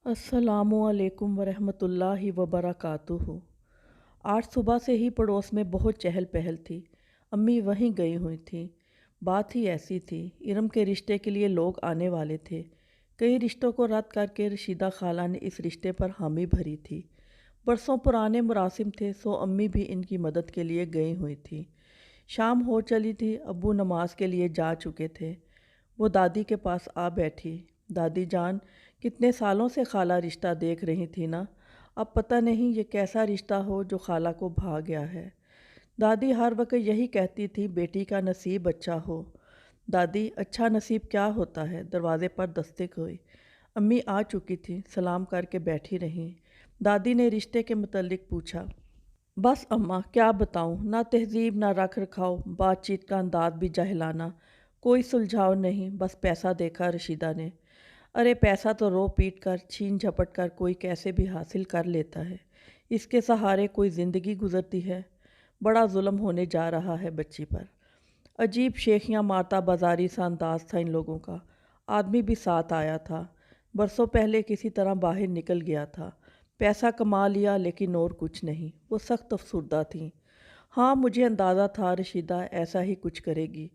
अस्सलामुअलैकुम वरहमतुल्लाहि वबरकातुहू। आज सुबह से ही पड़ोस में बहुत चहल पहल थी। अम्मी वहीं गई हुई थीं। बात ही ऐसी थी, इरम के रिश्ते के लिए लोग आने वाले थे। कई रिश्तों को रद्द करके रशीदा खाला ने इस रिश्ते पर हामी भरी थी। बरसों पुराने मुरासिम थे, सो अम्मी भी इनकी मदद के लिए गई हुई थी। शाम हो चली थी, अब्बू नमाज के लिए जा चुके थे। वो दादी के पास आ बैठी। दादी जान, कितने सालों से खाला रिश्ता देख रही थी ना। अब पता नहीं ये कैसा रिश्ता हो जो खाला को भा गया है। दादी हर वक्त यही कहती थी, बेटी का नसीब अच्छा हो। दादी, अच्छा नसीब क्या होता है? दरवाजे पर दस्तक हुई। अम्मी आ चुकी थी, सलाम करके बैठी रहीं। दादी ने रिश्ते के मुतल्लिक पूछा। बस अम्मा, क्या बताऊं, ना तहजीब ना रख रखाव, बातचीत का अंदाज भी जाहिलाना। कोई सुलझाव नहीं, बस पैसा देखा रशीदा ने। अरे पैसा तो रो पीट कर छीन झपट कर कोई कैसे भी हासिल कर लेता है। इसके सहारे कोई ज़िंदगी गुजरती है। बड़ा जुल्म होने जा रहा है बच्ची पर। अजीब शेखियाँ मारता बाजारी सा अंदाज था इन लोगों का। आदमी भी साथ आया था। बरसों पहले किसी तरह बाहर निकल गया था। पैसा कमा लिया लेकिन और कुछ नहीं। वो सख्त अफसुर्दा थी। हाँ, मुझे अंदाज़ा था रशीदा ऐसा ही कुछ करेगी।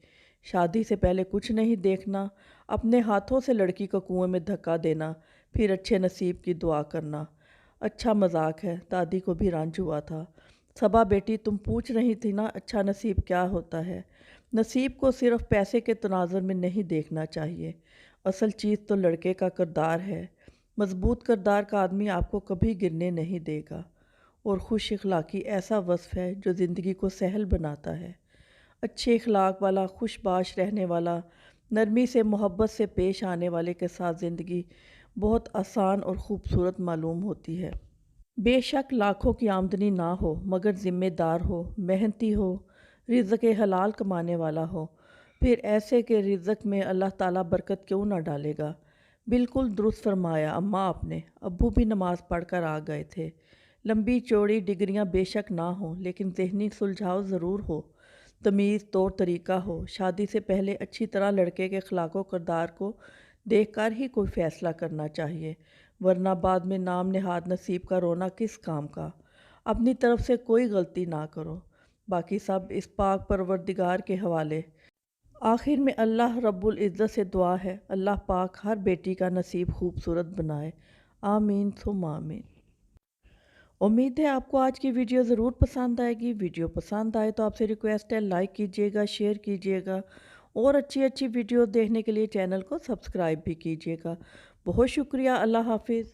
शादी से पहले कुछ नहीं देखना, अपने हाथों से लड़की को कुएं में धक्का देना, फिर अच्छे नसीब की दुआ करना। अच्छा मजाक है, दादी को भी रंज हुआ था। सबा बेटी, तुम पूछ रही थी ना अच्छा नसीब क्या होता है। नसीब को सिर्फ पैसे के तनाज़ुर में नहीं देखना चाहिए। असल चीज़ तो लड़के का किरदार है। मजबूत किरदार का आदमी आपको कभी गिरने नहीं देगा। और खुश इखलाकी ऐसा वस्फ़ है जो ज़िंदगी को सहल बनाता है। अच्छे इखलाक वाला, खुशबाश रहने वाला, नरमी से मोहब्बत से पेश आने वाले के साथ ज़िंदगी बहुत आसान और ख़ूबसूरत मालूम होती है। बेशक लाखों की आमदनी ना हो, मगर ज़िम्मेदार हो, मेहनती हो, रिज़्क़ हलाल कमाने वाला हो, फिर ऐसे के रिज़्क़ में अल्लाह ताला बरकत क्यों ना डालेगा। बिल्कुल दुरुस्त फरमाया अम्मा आपने। अब्बू भी नमाज़ पढ़ कर आ गए थे। लंबी चौड़ी डिग्रियां बेशक ना हो, लेकिन ज़हनी सुलझाव ज़रूर हो, तमीज़ तौर तरीका हो। शादी से पहले अच्छी तरह लड़के के अखलाक व किरदार को देख कर ही कोई फ़ैसला करना चाहिए, वरना बाद में नाम नेहाद नसीब का रोना किस काम का। अपनी तरफ से कोई गलती ना करो, बाकी सब इस पाक परवरदिगार के हवाले। आखिर में अल्लाह रब्बुल इज़्ज़त से दुआ है, अल्लाह पाक हर बेटी का नसीब खूबसूरत बनाए। आमीन सुम आमीन। उम्मीद है आपको आज की वीडियो ज़रूर पसंद आएगी। वीडियो पसंद आए तो आपसे रिक्वेस्ट है, लाइक कीजिएगा, शेयर कीजिएगा और अच्छी अच्छी वीडियो देखने के लिए चैनल को सब्सक्राइब भी कीजिएगा। बहुत शुक्रिया। अल्लाह हाफिज़।